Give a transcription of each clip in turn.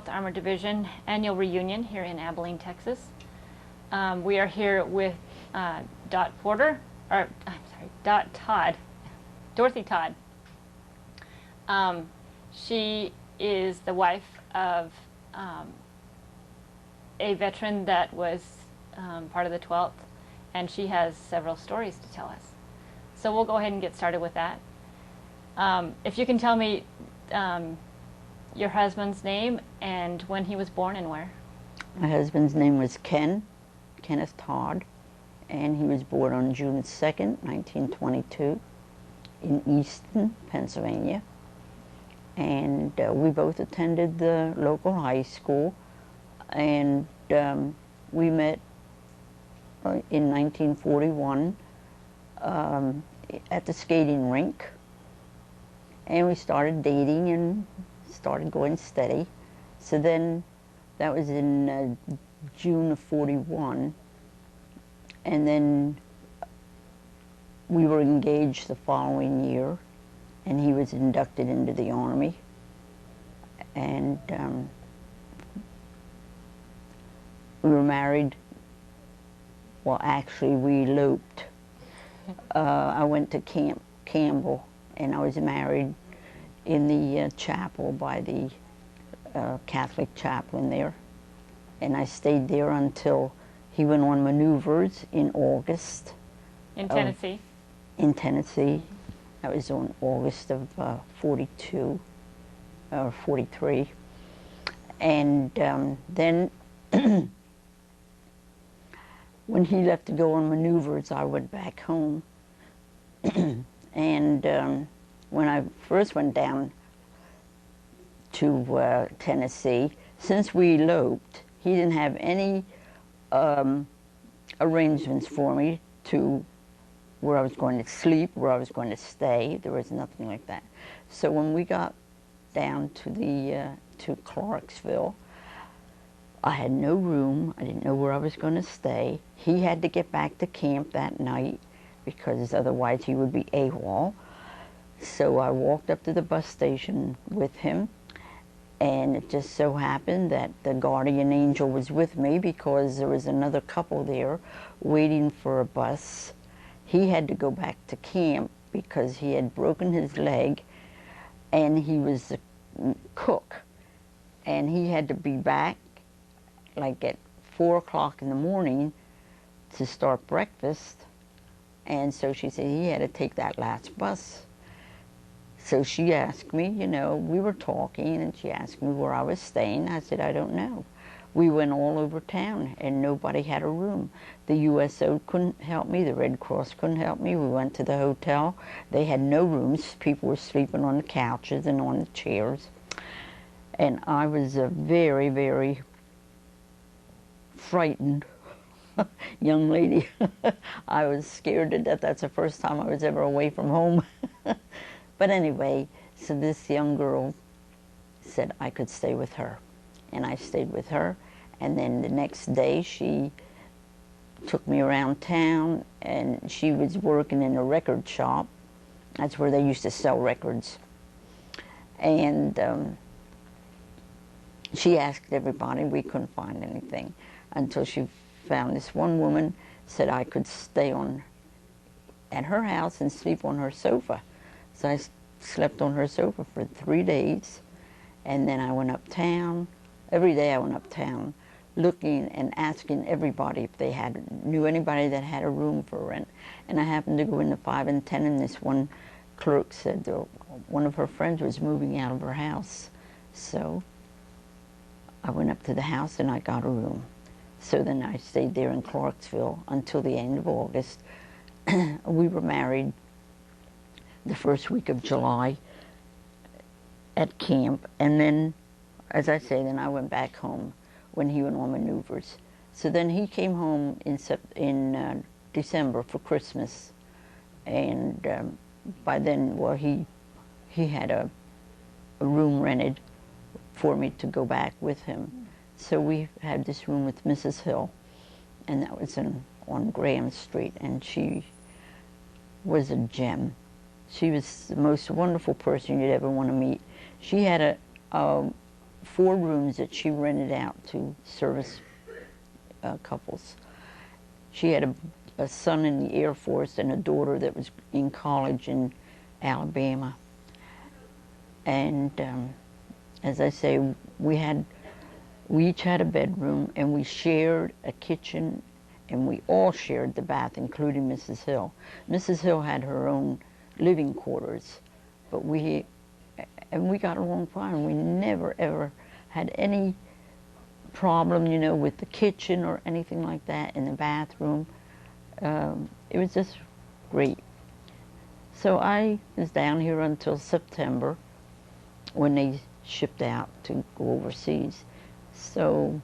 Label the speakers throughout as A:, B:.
A: Armored Division annual reunion here in Abilene, Texas. We are here with Dot Porter, or I'm sorry, Dot Todd, Dorothy Todd. She is the wife of a veteran that was part of the 12th, and she has several stories to tell us. So we'll go ahead and get started with that. If you can tell me your husband's name and when he was born and where.
B: My husband's name was Kenneth Todd, and he was born on June 2nd, 1922 in Easton, Pennsylvania. And we both attended the local high school, and we met in 1941 at the skating rink, and we started dating and started going steady. So then that was in June of 41, and then we were engaged the following year, and he was inducted into the Army. And we were married. Well, actually, we eloped. I went to Camp Campbell, and I was married in the chapel by the Catholic chaplain there. And I stayed there until he went on maneuvers in August.
A: In Tennessee?
B: In Tennessee. That was on August of 42 or 43. And then when he left to go on maneuvers, I went back home. And when I first went down to Tennessee, since we eloped, he didn't have any arrangements for me to where I was going to sleep, where I was going to stay. There was nothing like that. So when we got down to the to Clarksville, I had no room. I didn't know where I was going to stay. He had to get back to camp that night because otherwise he would be AWOL. So I walked up to the bus station with him, and it just so happened that the guardian angel was with me because there was another couple there waiting for a bus. He had to go back to camp because he had broken his leg, and he was the cook, and he had to be back like at 4 o'clock in the morning to start breakfast. And so she said he had to take that last bus. So she asked me, you know, we were talking, and she asked me where I was staying. I said, I don't know. We went all over town, and nobody had a room. The USO couldn't help me. The Red Cross couldn't help me. We went to the hotel. They had no rooms. People were sleeping on the couches and on the chairs. And I was a very, very frightened young lady. I was scared to death. That's the first time I was ever away from home. But anyway, so this young girl said I could stay with her. And I stayed with her. And then the next day she took me around town, and she was working in a record shop. That's where they used to sell records. And she asked everybody. We couldn't find anything until she found this one woman, said I could stay at her house and sleep on her sofa. So I slept on her sofa for 3 days, and then I went uptown. Every day I went uptown looking and asking everybody if they knew anybody that had a room for rent. And I happened to go into 5 and 10, and this one clerk said one of her friends was moving out of her house. So I went up to the house and I got a room. So then I stayed there in Clarksville until the end of August. We were married the first week of July at camp, and then, as I say, then I went back home when he went on maneuvers. So then he came home in December for Christmas, and by then, well, he had a room rented for me to go back with him. So we had this room with Mrs. Hill, and that was on Graham Street, and she was a gem. She was the most wonderful person you'd ever want to meet. She had a 4 rooms that she rented out to service couples. She had a son in the Air Force and a daughter that was in college in Alabama. And as I say, we each had a bedroom, and we shared a kitchen, and we all shared the bath, including Mrs. Hill. Mrs. Hill had her own living quarters, but we got along fine. We never ever had any problem, you know, with the kitchen or anything like that in the bathroom. It was just great. So I was down here until September when they shipped out to go overseas. So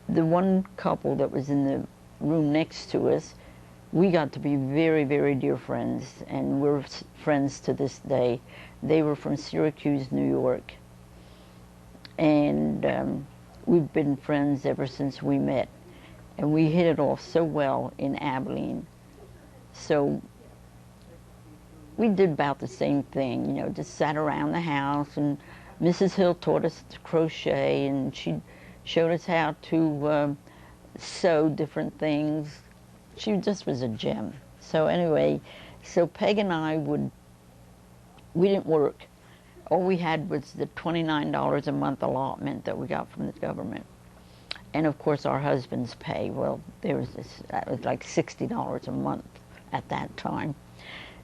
B: the one couple that was in the room next to us, we got to be very, very dear friends, and we're friends to this day. They were from Syracuse, New York, and we've been friends ever since we met, and we hit it off so well in Abilene. So we did about the same thing, you know, just sat around the house, and Mrs. Hill taught us to crochet, and she showed us how to sew different things. She just was a gem. So anyway, so Peg and I we didn't work. All we had was the $29 a month allotment that we got from the government. And of course our husbands pay. Well, that was like $60 a month at that time.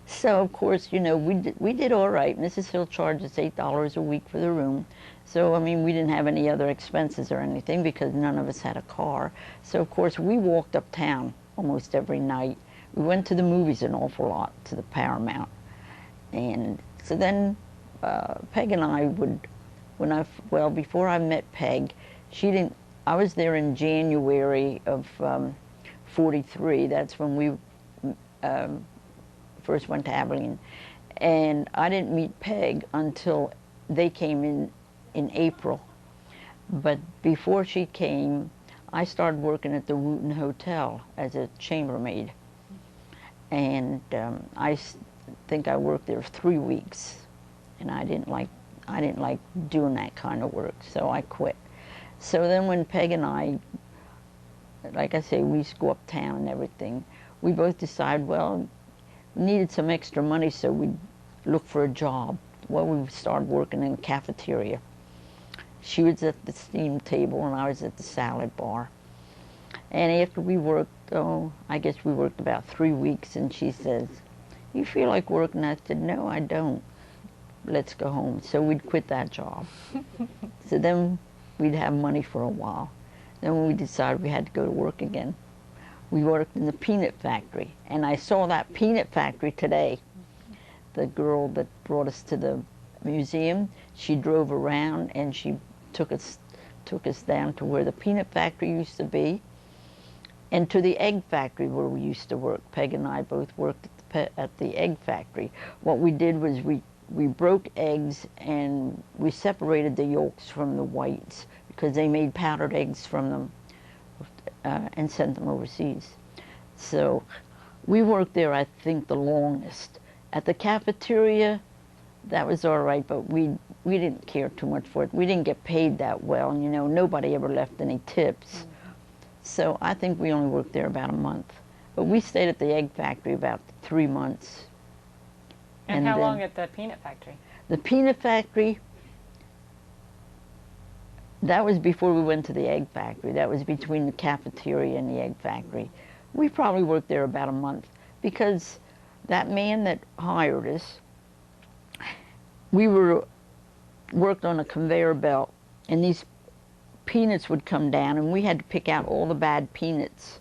B: So of course, you know, we did all right. Mrs. Hill charged us $8 a week for the room. So, I mean, we didn't have any other expenses or anything because none of us had a car. So of course, we walked uptown almost every night. We went to the movies an awful lot, to the Paramount. And so then Peg and I before I met Peg, I was there in January of 43. That's when we first went to Abilene. And I didn't meet Peg until they came in April. But before she came, I started working at the Wooten Hotel as a chambermaid. And I think I worked there 3 weeks, and I didn't like doing that kind of work, so I quit. So then when Peg and I, like I say, we used to go uptown and everything, we both decided, well, we needed some extra money, so we'd look for a job. Well, we started working in a cafeteria. She was at the steam table, and I was at the salad bar. And after we worked, I guess we worked about 3 weeks, and she says, "You feel like working?" I said, "No, I don't. Let's go home." So we'd quit that job. So then we'd have money for a while. Then when we decided we had to go to work again, we worked in the peanut factory. And I saw that peanut factory today. The girl that brought us to the museum, she drove around and she took us down to where the peanut factory used to be, and to the egg factory where we used to work. Peg and I both worked at the egg factory. What we did was we broke eggs and we separated the yolks from the whites because they made powdered eggs from them and sent them overseas. So we worked there, I think, the longest. At the cafeteria, that was all right, but we didn't care too much for it. We didn't get paid that well, and you know, nobody ever left any tips. So I think we only worked there about a month. But we stayed at the egg factory about 3 months.
A: And how long at the peanut factory?
B: The peanut factory, that was before we went to the egg factory. That was between the cafeteria and the egg factory. We probably worked there about a month because that man that hired us, we worked on a conveyor belt, and these peanuts would come down, and we had to pick out all the bad peanuts.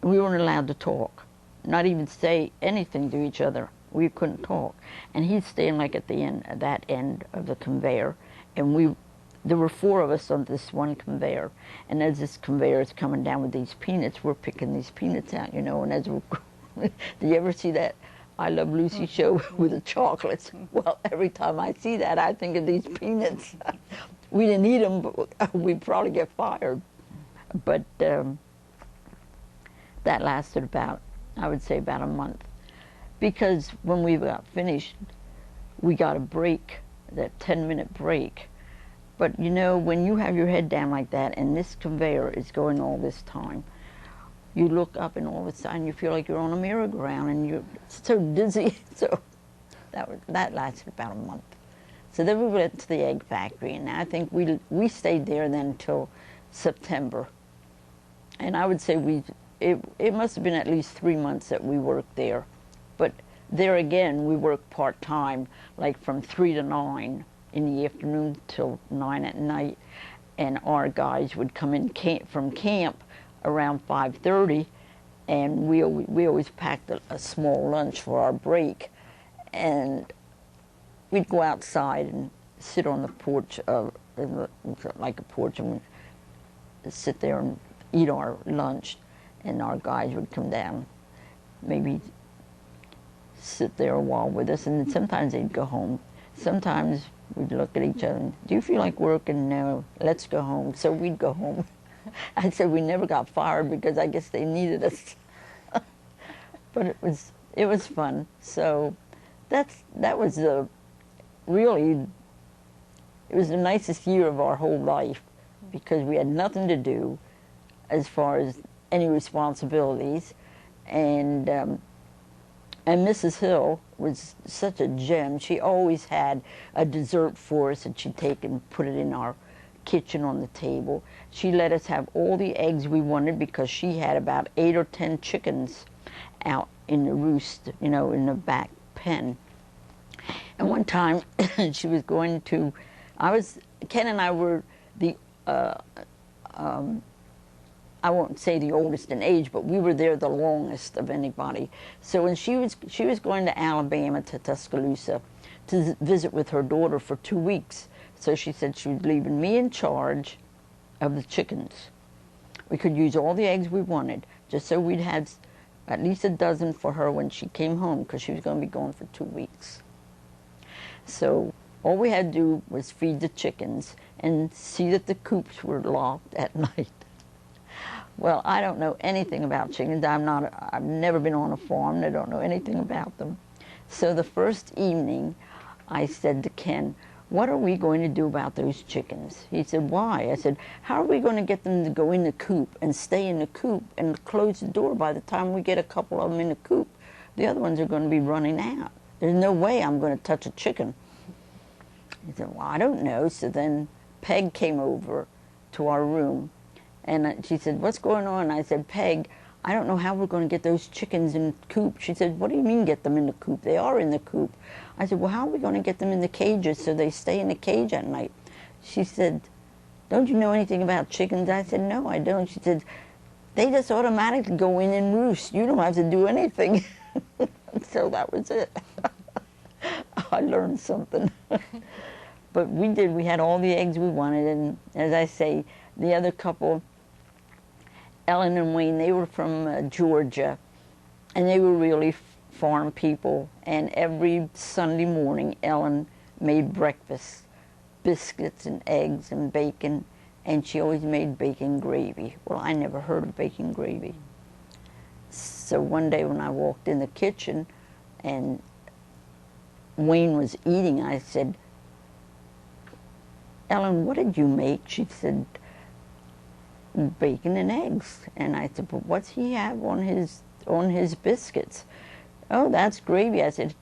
B: We weren't allowed to talk, not even say anything to each other. We couldn't talk. And he'd stand like at the end, at that end of the conveyor, and there were 4 of us on this one conveyor. And as this conveyor is coming down with these peanuts, we're picking these peanuts out, you know, and as we're do you ever see that I Love Lucy show with the chocolates? Well, every time I see that, I think of these peanuts. We didn't eat them, but we'd probably get fired. But that lasted about, I would say, about a month. Because when we got finished, we got a break, that 10-minute break. But you know, when you have your head down like that and this conveyor is going all this time, you look up and all of a sudden you feel like you're on a merry-go-round and you're so dizzy. So that lasted about a month. So then we went to the egg factory, and I think we stayed there then until September. And I would say it must have been at least 3 months that we worked there. But there again, we worked part-time, like from 3 to 9 in the afternoon till 9 at night. And our guys would come in from camp around 5:30, and we always packed a small lunch for our break. And we'd go outside and sit on the porch, like a porch, and we'd sit there and eat our lunch. And our guys would come down, maybe sit there a while with us, and then sometimes they'd go home. Sometimes we'd look at each other and, do you feel like working? No, let's go home. So we'd go home. I said we never got fired because I guess they needed us. But it was fun. So that was really, it was the nicest year of our whole life because we had nothing to do as far as any responsibilities. And Mrs. Hill was such a gem. She always had a dessert for us that she'd take and put it in our kitchen on the table. She let us have all the eggs we wanted because she had about 8 or 10 chickens out in the roost, you know, in the back pen. And one time she was going to, Ken and I were the, I won't say the oldest in age, but we were there the longest of anybody. So when she was going to Alabama, to Tuscaloosa, to visit with her daughter for 2 weeks. So she said she was leaving me in charge of the chickens. We could use all the eggs we wanted, just so we'd had at least a dozen for her when she came home, because she was going to be gone for 2 weeks. So all we had to do was feed the chickens and see that the coops were locked at night. Well, I don't know anything about chickens. I've never been on a farm. I don't know anything about them. So the first evening, I said to Ken, what are we going to do about those chickens? He said, why? I said, how are we going to get them to go in the coop and stay in the coop and close the door by the time we get a couple of them in the coop? The other ones are going to be running out. There's no way I'm going to touch a chicken. He said, well, I don't know. So then Peg came over to our room, and she said, what's going on? I said, Peg, I don't know how we're going to get those chickens in the coop. She said, what do you mean get them in the coop? They are in the coop. I said, well, how are we going to get them in the cages so they stay in the cage at night? She said, don't you know anything about chickens? I said, no, I don't. She said, they just automatically go in and roost. You don't have to do anything. So that was it. I learned something. But we did. We had all the eggs we wanted. And as I say, the other couple, Ellen and Wayne, they were from Georgia. And they were really farm people. And every Sunday morning, Ellen made breakfast, biscuits and eggs and bacon. And she always made bacon gravy. Well, I never heard of bacon gravy. So one day when I walked in the kitchen and Wayne was eating, I said, Ellen, what did you make? She said, bacon and eggs. And I said, but what's he have on his biscuits? Oh, that's gravy. I said,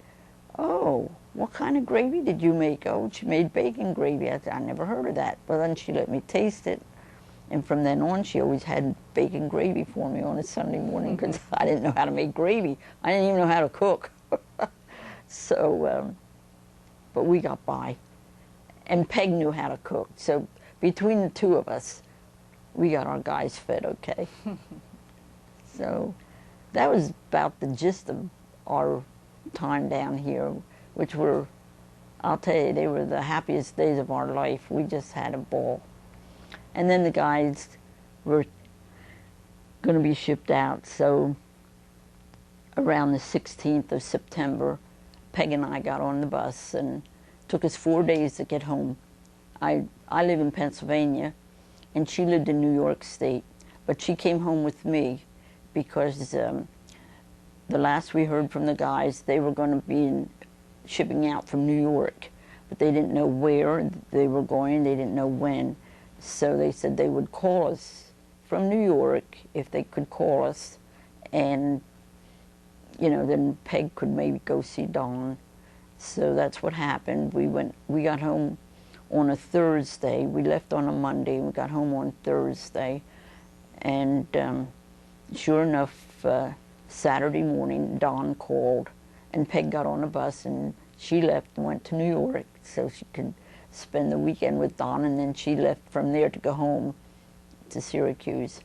B: oh, what kind of gravy did you make? Oh, she made bacon gravy. I said, I never heard of that. But then she let me taste it. And from then on, she always had bacon gravy for me on a Sunday morning because I didn't know how to make gravy. I didn't even know how to cook. So, but we got by. And Peg knew how to cook. So between the two of us, we got our guys fed okay. So that was about the gist of our time down here, which were, I'll tell you, they were the happiest days of our life. We just had a ball. And then the guys were going to be shipped out. So around the 16th of September, Peg and I got on the bus, and it took us 4 days to get home. I live in Pennsylvania, and she lived in New York State. But she came home with me because the last we heard from the guys, they were going to be shipping out from New York. but they didn't know where they were going. They didn't know when. So they said they would call us from New York if they could call us, and then Peg could maybe go see Don. So that's what happened. We got home on a Thursday. We left on a Monday, and we got home on Thursday. And sure enough, Saturday morning, Don called, and Peg got on a bus, and she left and went to New York so she could spend the weekend with Don, and then she left from there to go home to Syracuse.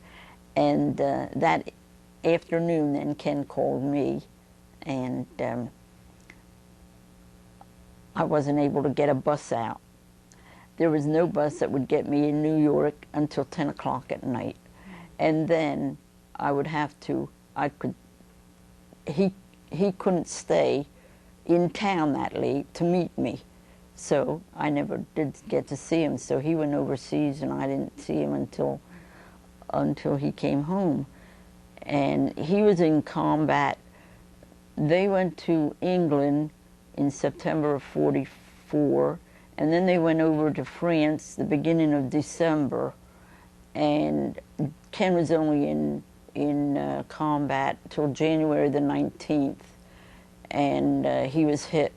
B: And that afternoon, then Ken called me, and I wasn't able to get a bus out. There was no bus that would get me in New York until 10 o'clock at night. And then I would have to, he couldn't stay in town that late to meet me. So I never did get to see him. So he went overseas, and I didn't see him until he came home. And he was in combat. They went to England in September of '44, and then they went over to France the beginning of December. And Ken was only in combat till January the 19th, and he was hit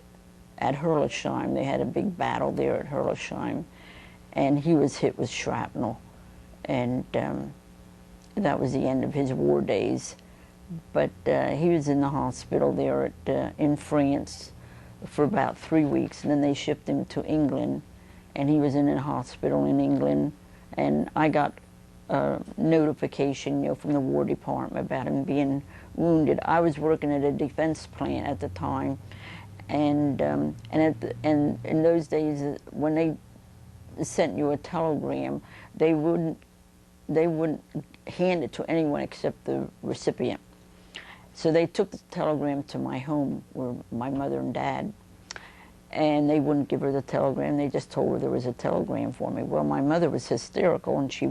B: at Herlesheim. They had a big battle there at Herlesheim, and he was hit with shrapnel, and that was the end of his war days. But he was in the hospital there in France for about 3 weeks, and then they shipped him to England, and he was in a hospital in England, and I got a notification, from the War Department about him being wounded. I was working at a defense plant at the time, and in those days, when they sent you a telegram, they wouldn't hand it to anyone except the recipient. So they took the telegram to my home, where my mother and dad, and they wouldn't give her the telegram. They just told her there was a telegram for me. Well, my mother was hysterical, and she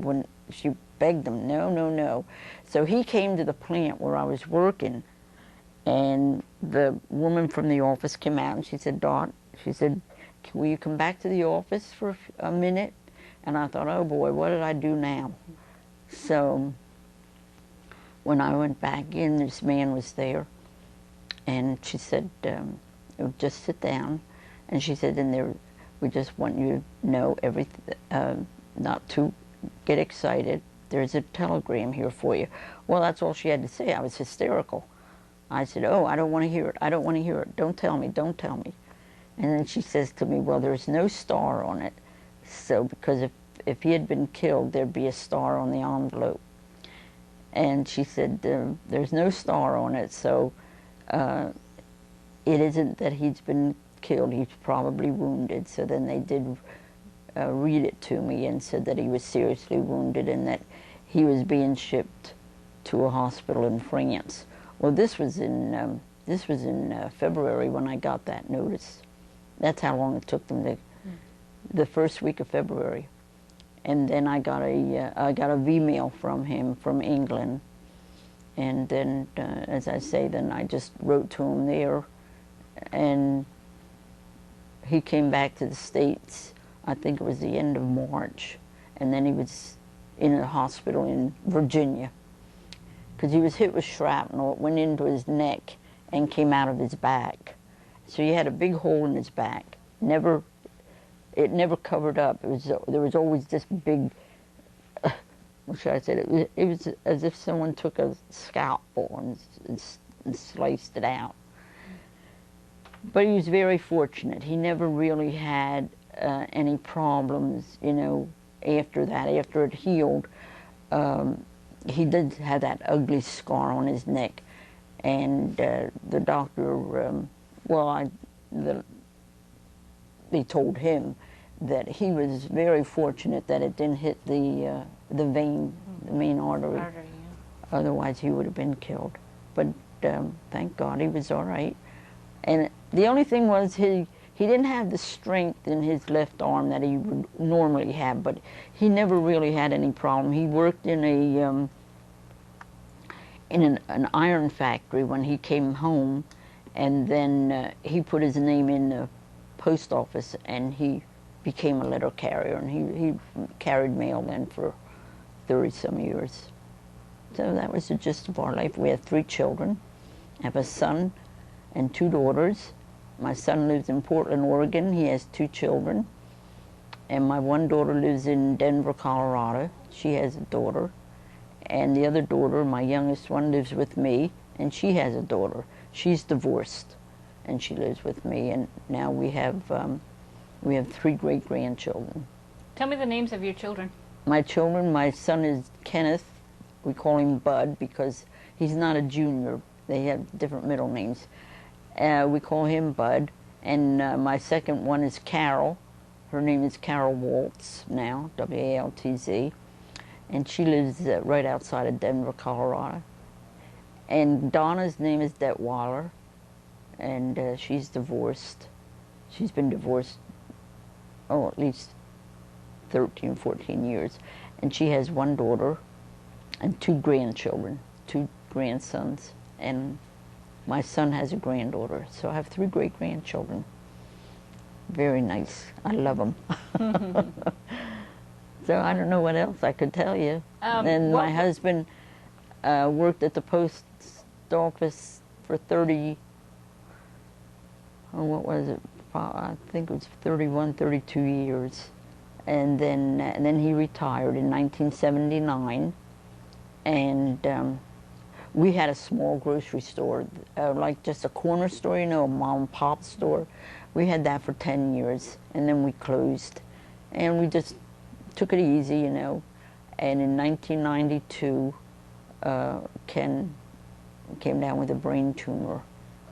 B: begged them, no, no, no. So he came to the plant where I was working, and the woman from the office came out, and she said, Dot, she said, will you come back to the office for a minute? And I thought, oh boy, what did I do now? So when I went back in, this man was there, and she said, just sit down. And she said, and we just want you to know everything, not to get excited. There's a telegram here for you. Well, that's all she had to say. I was hysterical. I said, oh, I don't want to hear it. I don't want to hear it. Don't tell me. Don't tell me. And then she says to me, well, there's no star on it. So, because if he had been killed, there'd be a star on the envelope. And she said, there's no star on it, so it isn't that he's been killed. He's probably wounded. So then they did read it to me and said that he was seriously wounded and that he was being shipped to a hospital in France. Well, this was in February when I got that notice. That's how long it took them the first week of February. And then I got a V-mail from him from England, and then, as I say, then I just wrote to him there, and he came back to the States. I think it was the end of March, and then he was in a hospital in Virginia, because he was hit with shrapnel. It went into his neck and came out of his back, so he had a big hole in his back. It never covered up. There was always this big, what should I say? It was as if someone took a scalpel and sliced it out. But he was very fortunate. He never really had any problems, after that. After it healed, he did have that ugly scar on his neck. And the doctor, they told him that he was very fortunate that it didn't hit the vein, the main artery.
A: Yeah.
B: Otherwise, he would have been killed. But thank God he was all right. And the only thing was he didn't have the strength in his left arm that he would normally have, but he never really had any problem. He worked in an iron factory when he came home, and then he put his name in the post office, and he became a letter carrier, and he carried mail then for 30-some years. So that was the gist of our life. We have 3 children. I have a son and 2 daughters. My son lives in Portland, Oregon. He has 2 children. And my one daughter lives in Denver, Colorado. She has a daughter. And the other daughter, my youngest one, lives with me, and she has a daughter. She's divorced, and she lives with me. And now we have 3 great-grandchildren.
A: Tell me the names of your children.
B: My children, my son is Kenneth. We call him Bud because he's not a junior. They have different middle names. We call him Bud. And my second one is Carol. Her name is Carol Waltz now, W-A-L-T-Z. And she lives right outside of Denver, Colorado. And Donna's name is Detweiler, and she's divorced. She's been divorced, at least 13, 14 years. And she has 1 daughter and 2 grandchildren, 2 grandsons. And my son has a granddaughter. So I have 3 great-grandchildren. Very nice. I love them. So I don't know what else I could tell you. And my husband worked at the post office for 30, what was it? I think it was 31, 32 years. And then he retired in 1979. And we had a small grocery store, like just a corner store, a mom and pop store. We had that for 10 years, and then we closed. And we just took it easy, And in 1992, Ken came down with a brain tumor,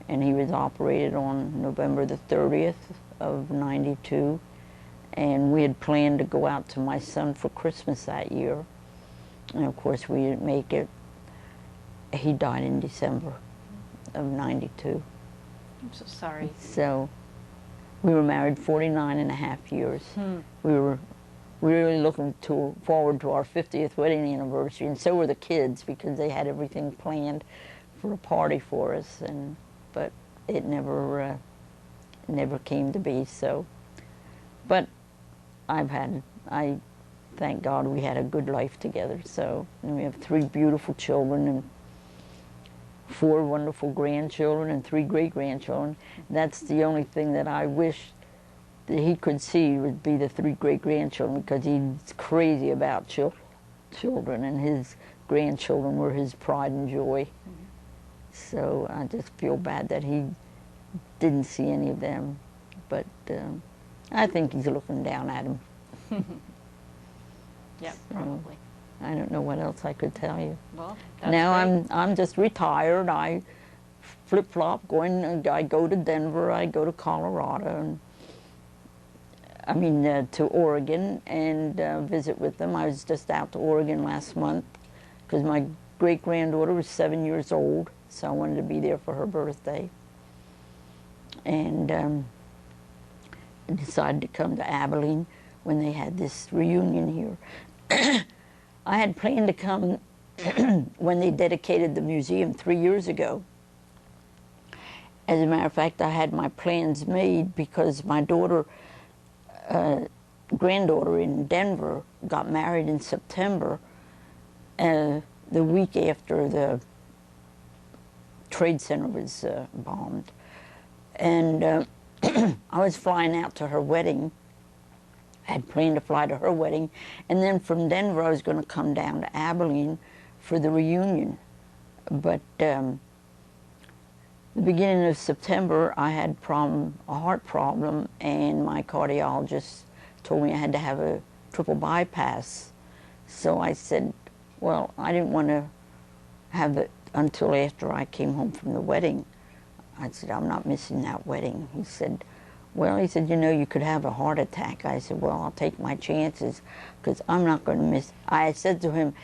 B: and he was operated on November the 30th of 92. And we had planned to go out to my son for Christmas that year. And of course, we didn't make it. He died in December of 92.
A: I'm so sorry.
B: So we were married 49.5 years. We were really looking forward to our 50th wedding anniversary, and so were the kids, because they had everything planned for a party for us. But it never came to be. So, but I thank God we had a good life together. So, and we have 3 beautiful children and 4 wonderful grandchildren and 3 great-grandchildren. That's the only thing that I wish that he could see would be the 3 great-grandchildren, because he's crazy about children, and his grandchildren were his pride and joy. So I just feel bad that he didn't see any of them. But I think he's looking down at him.
A: Yeah, probably.
B: I don't know what else I could tell you.
A: Well, that's
B: now
A: great.
B: I'm just retired. I flip-flop, I go to Denver, I go to Colorado, and to Oregon, and visit with them. I was just out to Oregon last month because my great-granddaughter was 7 years old, so I wanted to be there for her birthday. And I decided to come to Abilene when they had this reunion here. I had planned to come when they dedicated the museum 3 years ago. As a matter of fact, I had my plans made because my granddaughter in Denver got married in September, the week after the Trade Center was bombed. And I was flying out to her wedding. I had planned to fly to her wedding, and then from Denver I was going to come down to Abilene for the reunion. But the beginning of September I had a heart problem, and my cardiologist told me I had to have a triple bypass. So I said, well, I didn't want to have it until after I came home from the wedding. I said, I'm not missing that wedding. He said, you could have a heart attack. I said, well, I'll take my chances because I'm not going to miss. I said to him,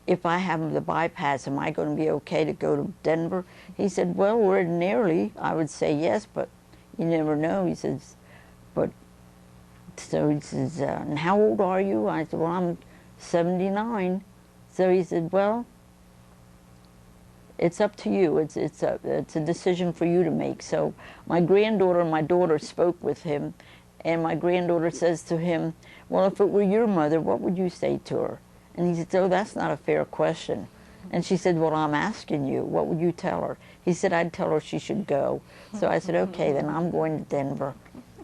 B: if I have the bypass, am I going to be okay to go to Denver? He said, well, ordinarily, I would say yes, but you never know. He says, so he says, and how old are you? I said, well, I'm 79. So he said, well, it's up to you. It's a decision for you to make. So my granddaughter and my daughter spoke with him, and my granddaughter says to him, well, if it were your mother, what would you say to her? And he said, oh, that's not a fair question. And she said, well, I'm asking you, what would you tell her? He said, I'd tell her she should go. So I said, okay, then I'm going to Denver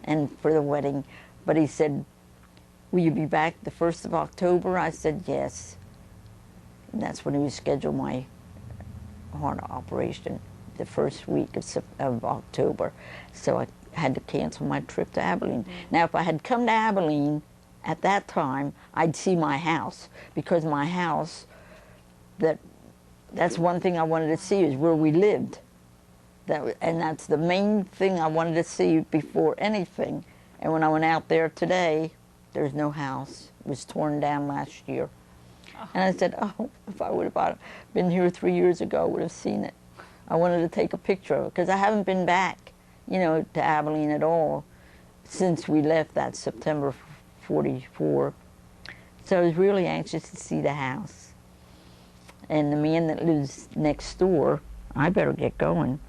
B: and for the wedding. But he said, will you be back the 1st of October? I said, yes. And that's when he was scheduled my heart operation, the first week of October. So I had to cancel my trip to Abilene. Now, if I had come to Abilene at that time, I'd see my house, because my house, that's one thing I wanted to see, is where we lived. And that's the main thing I wanted to see before anything. And when I went out there today, there's no house. It was torn down last year. And I said, oh, if I would have been here 3 years ago, I would have seen it. I wanted to take a picture of it, because I haven't been back, you know, to Abilene at all since we left that September 44. So I was really anxious to see the house. And the man that lives next door, I better get going.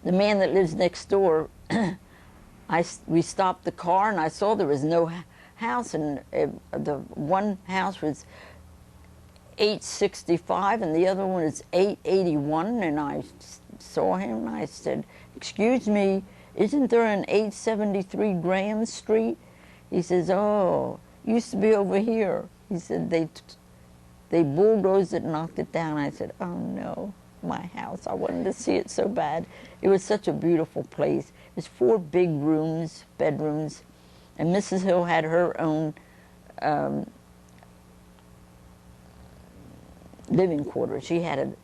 B: The man that lives next door, we stopped the car and I saw there was no house, and the one house was 865 and the other one is 881, and I saw him and I said, excuse me, isn't there an 873 Graham Street? He says, oh, used to be over here. He said, they bulldozed it and knocked it down. I said, oh no, my house. I wanted to see it so bad. It was such a beautiful place. There's 4 big rooms, bedrooms, and Mrs. Hill had her own living quarters. She had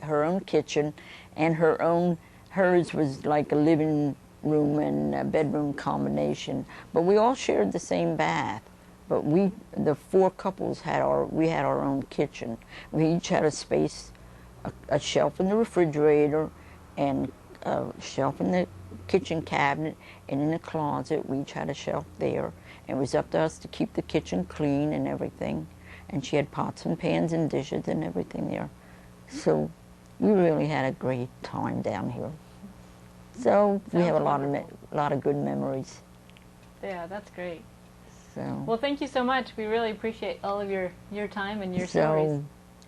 B: her own kitchen, and hers was like a living room and a bedroom combination. But we all shared the same bath. But the 4 couples we had our own kitchen. We each had a space, a shelf in the refrigerator, and a shelf in the kitchen cabinet, and in the closet. We each had a shelf there. And it was up to us to keep the kitchen clean and everything. And she had pots and pans and dishes and everything there. So we really had a great time down here. So we have a lot of good memories.
A: Yeah, that's great.
B: So,
A: well, thank you so much. We really appreciate all of your time and your stories.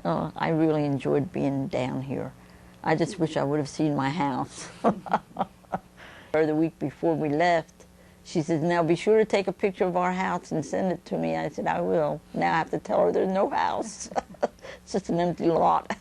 B: I really enjoyed being down here. I just wish I would have seen my house. The week before we left, she says, now be sure to take a picture of our house and send it to me. I said, I will. Now I have to tell her there's no house. It's just an empty lot.